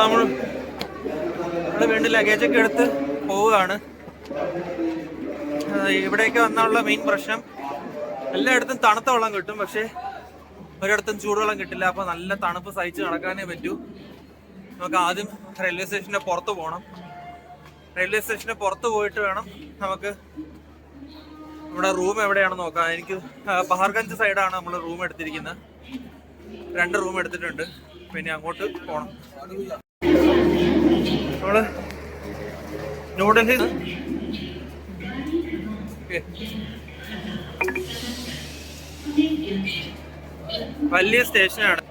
നമ്മൾ വീണ്ടും ലഗേജൊക്കെ എടുത്ത് പോവുകയാണ്. ഇവിടേക്ക് വന്നുള്ള മെയിൻ പ്രശ്നം എല്ലായിടത്തും തണുത്ത വെള്ളം കിട്ടും, പക്ഷേ ഒരിടത്തും ചൂടുവെള്ളം കിട്ടില്ല. അപ്പോൾ നല്ല തണുപ്പ് സഹിച്ച് നടക്കാനേ പറ്റൂ. നമുക്ക് ആദ്യം റെയിൽവേ സ്റ്റേഷൻ്റെ പുറത്ത് പോകണം. റെയിൽവേ സ്റ്റേഷൻ്റെ പുറത്ത് പോയിട്ട് വേണം നമുക്ക് നമ്മുടെ റൂം എവിടെയാണെന്ന് നോക്കാം. എനിക്ക് പഹാർഗഞ്ച് സൈഡാണ് നമ്മൾ റൂം എടുത്തിരിക്കുന്നത്. 2 റൂം എടുത്തിട്ടുണ്ട്. പിന്നെ അങ്ങോട്ട് പോകണം. നമ്മള് ന്യൂഡൽഹി വലിയ സ്റ്റേഷനാണ്.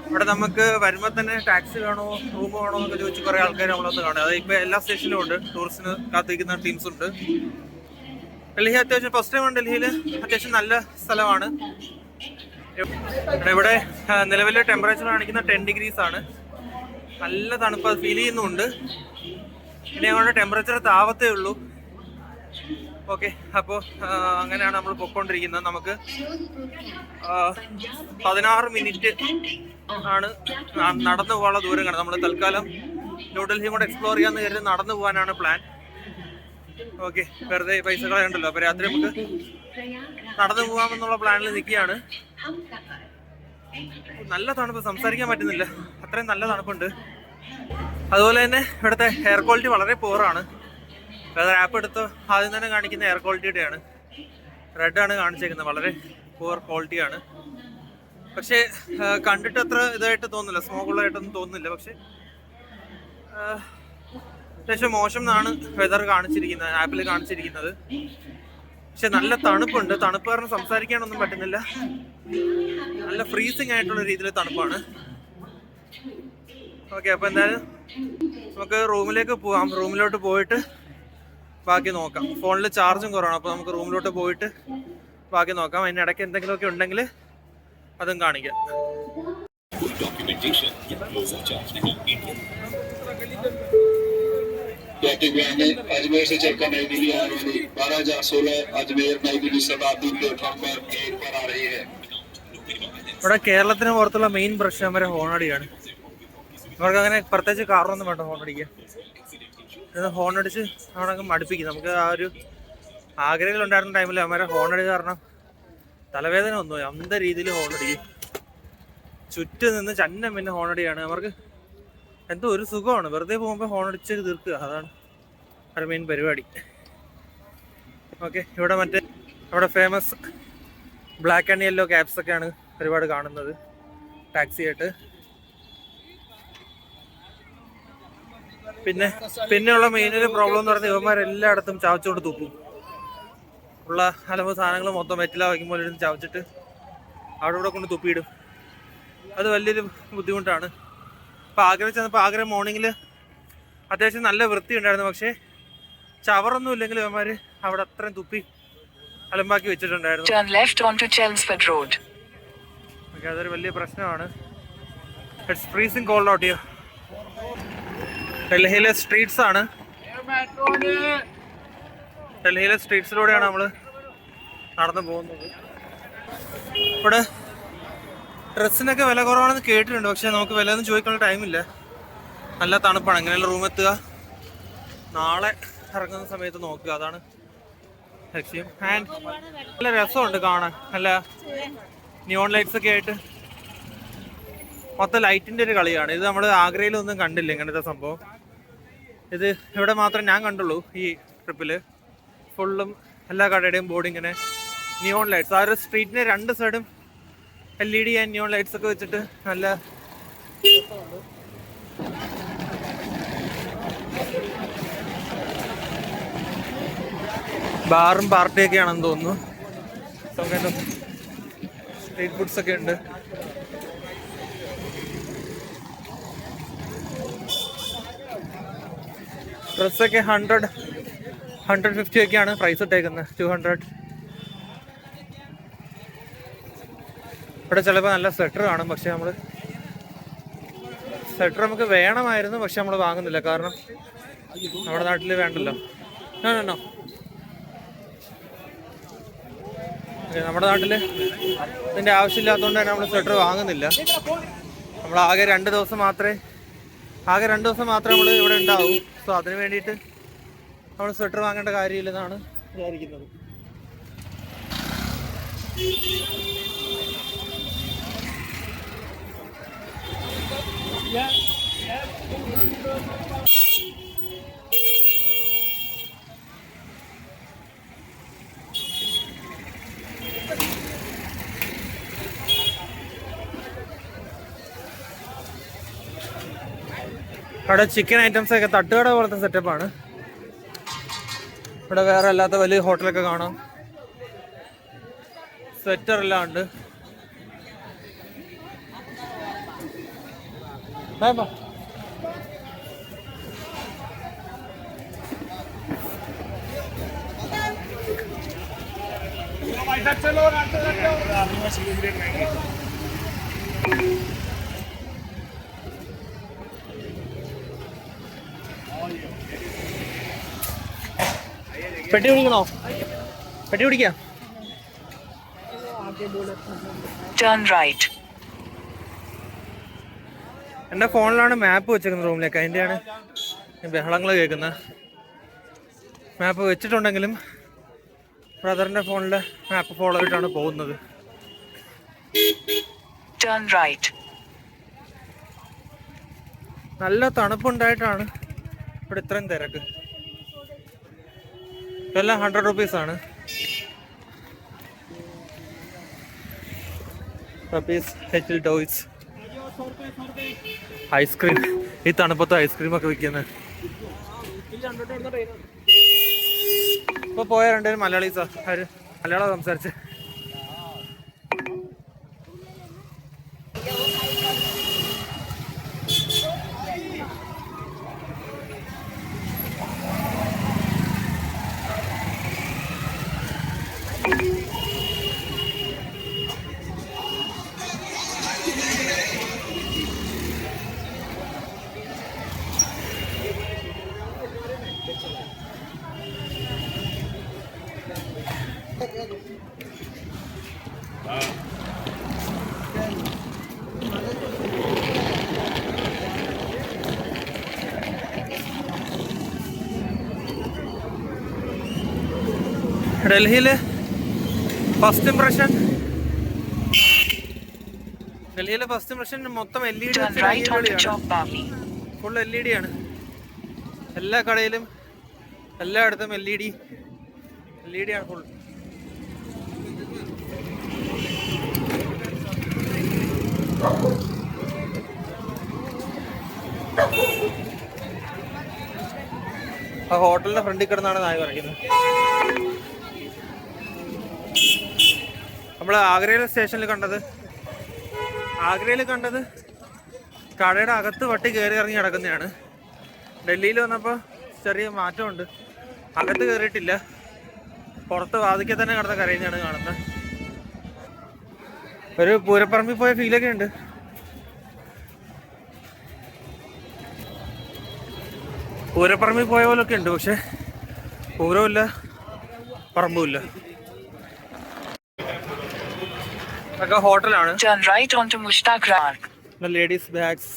ഇവിടെ നമുക്ക് വരുമ്പോൾ തന്നെ ടാക്സി വേണോ റൂം വേണോ എന്നൊക്കെ ചോദിച്ച് കുറേ ആൾക്കാർ നമ്മളൊന്ന് കാണും. അത് ഇപ്പോൾ എല്ലാ സ്റ്റേഷനിലും ഉണ്ട്. ടൂറിസ്റ്റിന് കാത്തിരിക്കുന്ന ടീംസ് ഉണ്ട്. ഡൽഹി അത്യാവശ്യം ഫസ്റ്റ് ടൈം ഡൽഹിയിൽ അത്യാവശ്യം നല്ല സ്ഥലമാണ്. ഇവിടെ നിലവിലെ ടെമ്പറേച്ചർ കാണിക്കുന്ന 10 degrees ആണ്. നല്ല തണുപ്പ് ഫീൽ ചെയ്യുന്നുണ്ട്. ഇനി ഞങ്ങളുടെ ടെമ്പറേച്ചർ താവത്തേ ഉള്ളൂ. ഓക്കെ, അപ്പോൾ അങ്ങനെയാണ് നമ്മൾ പൊയ്ക്കൊണ്ടിരിക്കുന്നത്. നമുക്ക് 16 മിനിറ്റ് ആണ് നടന്നു പോകാനുള്ള ദൂരം കാണും. നമ്മൾ തൽക്കാലം ന്യൂഡൽഹിയും കൂടെ എക്സ്പ്ലോർ ചെയ്യാമെന്ന് കരുതി നടന്നു പോകാനാണ് പ്ലാൻ. ഓക്കെ, വെറുതെ പൈസ കളയണ്ടല്ലോ. അപ്പോൾ രാത്രി നമുക്ക് നടന്നു പോകാമെന്നുള്ള പ്ലാനിൽ നിൽക്കുകയാണ്. നല്ല തണുപ്പ്, സംസാരിക്കാൻ പറ്റുന്നില്ല, അത്രയും നല്ല തണുപ്പുണ്ട്. അതുപോലെ തന്നെ ഇവിടുത്തെ എയർ ക്വാളിറ്റി വളരെ പോറാണ്. വെതർ ആപ്പ് എടുത്ത് ആദ്യം തന്നെ കാണിക്കുന്ന എയർ ക്വാളിറ്റിയുടെയാണ്. റെഡാണ് കാണിച്ചേക്കുന്നത്. വളരെ പുവർ ക്വാളിറ്റിയാണ്. പക്ഷേ കണ്ടിട്ട് അത്ര ഇതായിട്ട് തോന്നുന്നില്ല, സ്മോക്കുള്ളതായിട്ടൊന്നും തോന്നുന്നില്ല. പക്ഷേ അത്യാവശ്യം മോശം എന്നാണ് വെതർ കാണിച്ചിരിക്കുന്നത്, ആപ്പിൽ കാണിച്ചിരിക്കുന്നത്. പക്ഷെ നല്ല തണുപ്പുണ്ട്. തണുപ്പ് കാരണം സംസാരിക്കാനൊന്നും പറ്റുന്നില്ല. നല്ല ഫ്രീസിങ് ആയിട്ടുള്ള രീതിയിൽ തണുപ്പാണ്. ഓക്കെ, അപ്പോൾ എന്തായാലും നമുക്ക് റൂമിലേക്ക് പോവാം. റൂമിലോട്ട് പോയിട്ട് ബാക്കി നോക്കാം. ഫോണിൽ ചാർജും കുറവാണ്, അപ്പോൾ നമുക്ക് റൂമിലോട്ട് പോയിട്ട് ബാക്കി നോക്കാം. അതിനിടയ്ക്ക് എന്തെങ്കിലുമൊക്കെ ഉണ്ടെങ്കിൽ അതും കാണിക്കാം. अजमेर से चलकर नई दिल्ली आने वाली 12/16 अजमेर नई दिल्ली शताब्दी प्लेटफॉर्म पर 1 पर आ रही है. ഇവിടെ കേരളത്തിന് പുറത്തുള്ള മെയിൻ പ്രശ്നം വരെ ഹോണടിയാണ്. അവർക്ക് അങ്ങനെ പ്രത്യേകിച്ച് കാറൊന്നും വേണ്ട ഹോണടിക്കാൻ. ഹോണടിച്ച് അവിടെ മടുപ്പിക്കും. നമുക്ക് ആ ഒരു ആഗ്രഹത്തിലുണ്ടായിരുന്ന ടൈമിൽ അവരെ ഹോണടി കാരണം തലവേദന വന്നു. അന്ത രീതിയിൽ ഹോണടിക്കും. ചുറ്റും നിന്ന് ചന്നം പിന്നെ ഹോണടിയാണ്. അവർക്ക് എന്തോ ഒരു സുഖമാണ്. വെറുതെ പോകുമ്പോൾ ഹോണടിച്ച് തീർക്കുക, അതാണ് അവരുടെ മെയിൻ പരിപാടി. ഓക്കെ, ഇവിടെ ഇവിടെ famous black and yellow cabs ഒക്കെയാണ് ഒരുപാട് കാണുന്നത് ടാക്സി ആയിട്ട്. പിന്നെയുള്ള മെയിനൊരു പ്രോബ്ലം എന്ന് പറഞ്ഞാൽ ഇവന്മാരെല്ലായിടത്തും ചവച്ചുകൊണ്ട് തുപ്പും. ഉള്ള അലമ്പ് സാധനങ്ങൾ മൊത്തം വെറ്റില വയ്ക്കുമ്പോൾ ഇരുന്ന് ചവച്ചിട്ട് അവിടെ ഇവിടെ കൊണ്ട് തുപ്പിയിടും. അത് വലിയൊരു ബുദ്ധിമുട്ടാണ്. ഇപ്പോൾ ആഗ്ര ചെന്നപ്പോൾ ആഗ്ര മോർണിംഗിൽ അത്യാവശ്യം നല്ല വൃത്തി ഉണ്ടായിരുന്നു. പക്ഷേ ചവറൊന്നും ഇല്ലെങ്കിൽ ഇവന്മാർ അവിടെ അത്രയും തുപ്പി അലമ്പാക്കി വെച്ചിട്ടുണ്ടായിരുന്നു. ഓക്കെ, അതൊരു വലിയ പ്രശ്നമാണ്. It's freezing cold out here. ഡൽഹിയിലെ സ്ട്രീറ്റ്സ് ആണ്. ഡൽഹിയിലെ സ്ട്രീറ്റ്സിലൂടെയാണ് നമ്മൾ നടന്നു പോകുന്നത്. ഇവിടെ ഡ്രസ്സിനൊക്കെ വില കുറവാണെന്ന് കേട്ടിട്ടുണ്ട്. പക്ഷേ നമുക്ക് വില ഒന്നും ചോദിക്കാനുള്ള ടൈമില്ല. നല്ല തണുപ്പാണ്. എങ്ങനെയുള്ള റൂം എത്തുക, നാളെ ഇറങ്ങുന്ന സമയത്ത് നോക്കുക, അതാണ് ലക്ഷ്യം. ആൻഡ് നല്ല രസമുണ്ട് കാണാൻ. നല്ല നിയോൺ ലൈറ്റ്സ് ഒക്കെ ആയിട്ട് മൊത്തം ലൈറ്റിൻ്റെ ഒരു കളിയാണ്. ഇത് നമ്മൾ ആഗ്രയിലൊന്നും കണ്ടില്ല ഇങ്ങനത്തെ സംഭവം. ഇത് ഇവിടെ മാത്രമേ ഞാൻ കണ്ടുള്ളൂ. ഈ ട്രിപ്പിൽ ഫുള്ളും എല്ലാ കടയുടെയും ബോർഡ് ഇങ്ങനെ നിയോൺ ലൈറ്റ്സ്. ആ ഒരു സ്ട്രീറ്റിന് 2 സൈഡും LED ആൻഡ് നിയോൺ ലൈറ്റ്സ് ഒക്കെ വെച്ചിട്ട് നല്ല ബാറും പാർട്ടിയൊക്കെയാണെന്ന് തോന്നുന്നു. സ്ട്രീറ്റ് ഫുഡ്സ് ഒക്കെ ഉണ്ട്. ഡ്രസ്സൊക്കെ 100-150 ഒക്കെയാണ് പ്രൈസ് ഇട്ടേക്കുന്നത്. 200. ഇവിടെ ചിലപ്പോൾ നല്ല സ്വെറ്റർ കാണും. പക്ഷെ നമ്മൾ സ്വെറ്റർ നമുക്ക് വേണമായിരുന്നു, പക്ഷെ നമ്മൾ വാങ്ങുന്നില്ല. കാരണം നമ്മുടെ നാട്ടിൽ വേണ്ടല്ലോ. നോ നമ്മുടെ നാട്ടിൽ ഇതിൻ്റെ ആവശ്യമില്ലാത്തതുകൊണ്ട് തന്നെ നമ്മൾ സ്വെറ്റർ വാങ്ങുന്നില്ല. നമ്മൾ ആകെ 2 ദിവസം മാത്രമേ നമ്മൾ ഇവിടെ ഉണ്ടാവൂ. സോ അതിന് വേണ്ടിയിട്ട് നമ്മൾ സ്വെറ്റർ വാങ്ങേണ്ട കാര്യമില്ലെന്നാണ് വിചാരിക്കുന്നത്. അവിടെ ചിക്കൻ ഐറ്റംസ് ഒക്കെ തട്ടുകട പോലത്തെ സെറ്റപ്പാണ്. ഇവിടെ വേറെ അല്ലാത്ത വലിയ ഹോട്ടലൊക്കെ കാണാം. സ്വെറ്റർ എല്ലാം ഉണ്ട്. പെട്ടി പിടിക്കണോ? പെട്ടി പിടിക്കാം. എൻ്റെ ഫോണിലാണ് മാപ്പ് വെച്ചേക്കുന്നത് റൂമിലേക്ക്. അതിൻ്റെയാണ് ബഹളങ്ങൾ കേൾക്കുന്നത്. മാപ്പ് വെച്ചിട്ടുണ്ടെങ്കിലും ബ്രദറിൻ്റെ ഫോണിൽ മാപ്പ് ഫോളോ ആയിട്ടാണ് പോകുന്നത്. നല്ല തണുപ്പുണ്ടായിട്ടാണ് ഇവിടെ ഇത്രയും തിരക്ക്. ഇതെല്ലാം 100 rupees ഹെറ്റിൽ ടോയ്സ്. ഐസ്ക്രീം, ഈ തണുപ്പത്ത് ഐസ്ക്രീമൊക്കെ വിൽക്കുന്നത്. ഇപ്പൊ പോയ 2 മലയാളീസാ, അവര് മലയാളം സംസാരിച്ച്. ഡൽഹിയിലെ ഫസ്റ്റ് ഇംപ്രഷൻ മൊത്തം LED ഫുൾ LED ആണ്. എല്ലാ കടയിലും എല്ലായിടത്തും LED ആണ് ഫുൾ. ആ ഹോട്ടലിന്റെ ഫ്രണ്ടിൽ കിടന്നാണ് നായ പറയുന്നത്. നമ്മൾ ആഗ്രയിലെ സ്റ്റേഷനിൽ കണ്ടത് കടയുടെ അകത്ത് വട്ടി കയറി ഇറങ്ങി കിടക്കുന്നതാണ്. ഡൽഹിയിൽ വന്നപ്പോൾ ചെറിയ മാറ്റമുണ്ട്. അകത്ത് കയറിയിട്ടില്ല, പുറത്ത് വാതിക്കെ തന്നെ കിടന്ന കരയുന്നതാണ് കാണുന്നത്. ഒരു പൂരപ്പറമ്പിൽ പോയ ഫീലൊക്കെ ഉണ്ട്. പൂരപ്പറമ്പിൽ പോയ പോലൊക്കെ ഉണ്ട്, പക്ഷെ പൂരവുമില്ല പറമ്പുമില്ല. ഒക്കെ ഹോട്ടലാണ്. Ladies bags,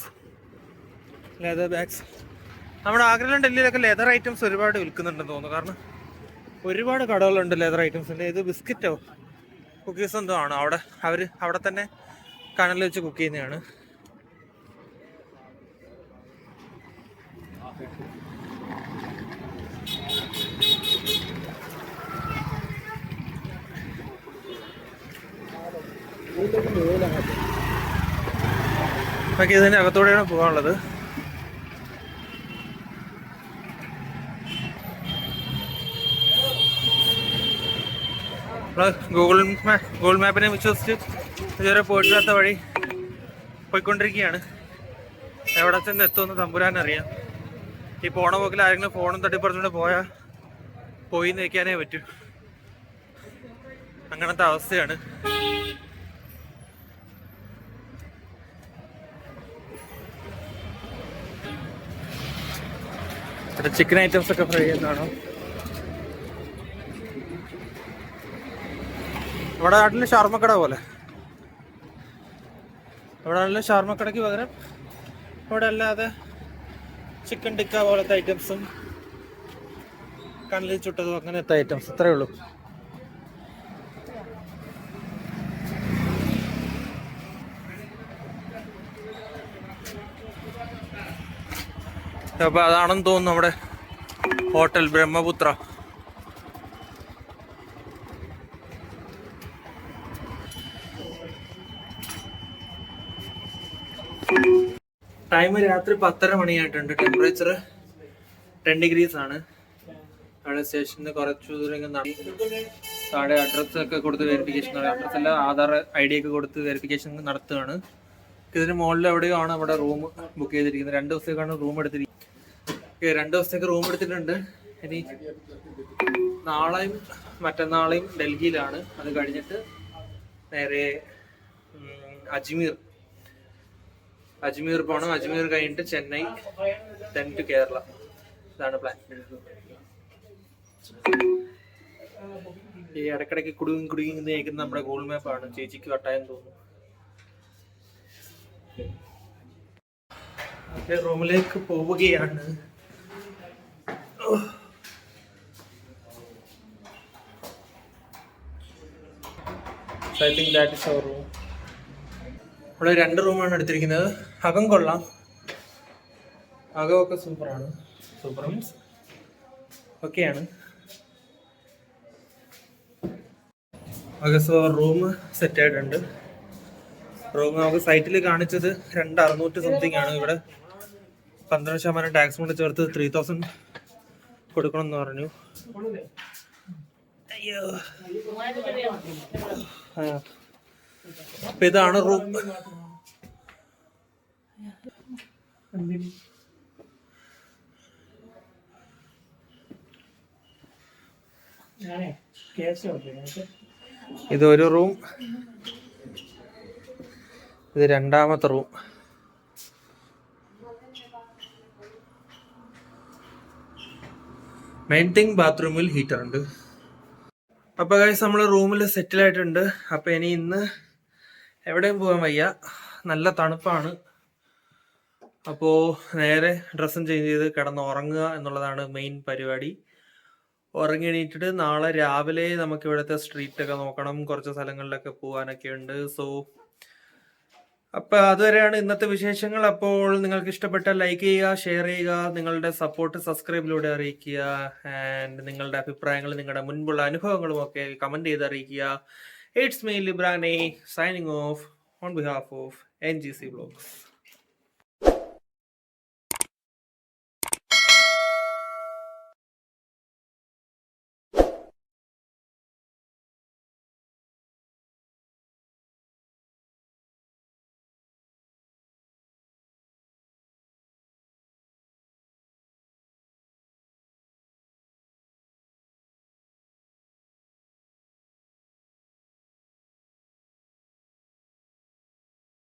leather bags. നമ്മുടെ ആഗ്രയിലും ഡൽഹിയിലൊക്കെ ലെതർ ഐറ്റംസ് ഒരുപാട് വിൽക്കുന്നുണ്ടെന്ന് തോന്നുന്നു. കാരണം ഒരുപാട് കടകളുണ്ട് ലെതർ ഐറ്റംസിൻ്റെ. ഇത് ബിസ്ക്കറ്റോ കുക്കീസ് എന്തോ ആണ്. അവിടെ തന്നെ കനലിൽ വെച്ച് കുക്ക് ചെയ്യുന്നതാണ്. നമുക്ക് ഇതിൻ്റെ അകത്തൂടെയാണ് പോകാനുള്ളത്. ഗൂഗിൾ മാപ്പിനെ വിശ്വസിച്ച് ഇതുവരെ പോയിട്ടില്ലാത്ത വഴി പോയിക്കൊണ്ടിരിക്കുകയാണ്. എവിടെ ചെന്ന് എത്തുമെന്ന് തമ്പുരാനറിയാം. ഈ പോണ പോക്കിൽ ആരെങ്കിലും ഫോണും തട്ടിപ്പറിച്ചുകൊണ്ട് പോയി നിൽക്കാനേ പറ്റൂ. അങ്ങനത്തെ അവസ്ഥയാണ്. ഇവിടെ ചിക്കൻ ഐറ്റംസ് ഒക്കെ ഫ്രൈ ചെയ്യുന്നതാണോ? ഇവിടെ നാട്ടിൽ ഷവർമ്മക്കട പോലെ. ഇവിടെ നല്ല ഷാർമക്കടയ്ക്ക് പകരം ഇവിടെ അല്ലാതെ ചിക്കൻ ടിക്ക പോലത്തെ ഐറ്റംസും കണ്ണിൽ ചുട്ടതും അങ്ങനത്തെ ഐറ്റംസ് ഇത്രയേ ഉള്ളൂ. അപ്പോൾ അതാണെന്ന് തോന്നുന്നു നമ്മുടെ ഹോട്ടൽ ബ്രഹ്മപുത്ര. ടൈം രാത്രി 10:30 മണിയായിട്ടുണ്ട്. ടെമ്പറേച്ചർ 10 ഡിഗ്രീസ് ആണ്. അവിടെ സ്റ്റേഷനിൽ കുറച്ചു ദൂരം താഴെ അഡ്രസ്സൊക്കെ കൊടുത്ത് വെരിഫിക്കേഷൻ, അഡ്രസ്സല്ല ആധാർ ID ഒക്കെ കൊടുത്ത് വെരിഫിക്കേഷൻ നടത്തുകയാണ്. ഇതിന് മുകളിൽ എവിടെയോ ആണ് അവിടെ റൂം ബുക്ക് ചെയ്തിരിക്കുന്നത്. 2 ദിവസത്തേക്കാണ് റൂം എടുത്തിരിക്കുന്നത്. 2 ദിവസത്തേക്ക് റൂം എടുത്തിട്ടുണ്ട്. ഇനി നാളെയും മറ്റന്നാളെയും ഡൽഹിയിലാണ്. അത് കഴിഞ്ഞിട്ട് നേരെ അജ്മീർ പോകണം. അജ്മീർ കഴിഞ്ഞിട്ട് ചെന്നൈ, then to കേരള. ഇതാണ് പ്ലാൻ. ഈ ഇടക്കിടയ്ക്ക് കുടുങ്ങി നയിക്കുന്ന നമ്മുടെ ഗൂഗിൾ മാപ്പാണ്. ചേച്ചിക്ക് വട്ടായെന്ന് തോന്നുന്നു. റൂമിലേക്ക് പോവുകയാണ്. I think that is our room. ഇവിടെ 2 റൂമാണ് എടുത്തിരിക്കുന്നത്. അകം കൊള്ളാം, അകമൊക്കെ സൂപ്പറാണ്. സൂപ്പർ മീൻസ് ഓക്കെയാണ്. ഓക്കെ, സോ റൂം സെറ്റ് ആയിട്ടുണ്ട്. റൂം നമുക്ക് സൈറ്റിൽ കാണിച്ചത് 2,600 സംതിങ് ആണ്. ഇവിടെ 12% ടാക്സ് കൊണ്ട് ചേർത്ത് 3,000 കൊടുക്കണം എന്ന് പറഞ്ഞു. അയ്യോ, അപ്പൊ ഇതാണ് റൂം. ഇതൊരു റൂം, ഇത് 2ാമത്തെ റൂം. മെയിൻ തിങ് ബാത്റൂമിൽ ഹീറ്റർ ഉണ്ട്. അപ്പൊ ഗൈസ് നമ്മൾ റൂമിൽ സെറ്റിൽ ആയിട്ടുണ്ട്. അപ്പൊ ഇനി ഇന്ന് എവിടെയും പോകാൻ വയ്യ, നല്ല തണുപ്പാണ്. അപ്പോൾ നേരെ ഡ്രസ്സും ചേഞ്ച് ചെയ്ത് കിടന്ന് ഉറങ്ങുക എന്നുള്ളതാണ് മെയിൻ പരിപാടി. ഉറങ്ങി എണീറ്റിട്ട് നാളെ രാവിലെ നമുക്ക് ഇവിടുത്തെ സ്ട്രീറ്റൊക്കെ നോക്കണം, കുറച്ച് സ്ഥലങ്ങളിലൊക്കെ പോകാനൊക്കെ ഉണ്ട്. സോ അപ്പോൾ അതുവരെയാണ് ഇന്നത്തെ വിശേഷങ്ങൾ. അപ്പോൾ നിങ്ങൾക്ക് ഇഷ്ടപ്പെട്ട ലൈക്ക് ചെയ്യുക, ഷെയർ ചെയ്യുക, നിങ്ങളുടെ സപ്പോർട്ട് സബ്സ്ക്രൈബിലൂടെ അറിയിക്കുക. ആൻഡ് നിങ്ങളുടെ അഭിപ്രായങ്ങൾ, നിങ്ങളുടെ മുൻപുള്ള അനുഭവങ്ങളും ഒക്കെ കമൻറ്റ് ചെയ്ത് അറിയിക്കുക. ഇറ്റ്സ് മീ ലിബ്രാനെ signing off on behalf of NGC Vlogs.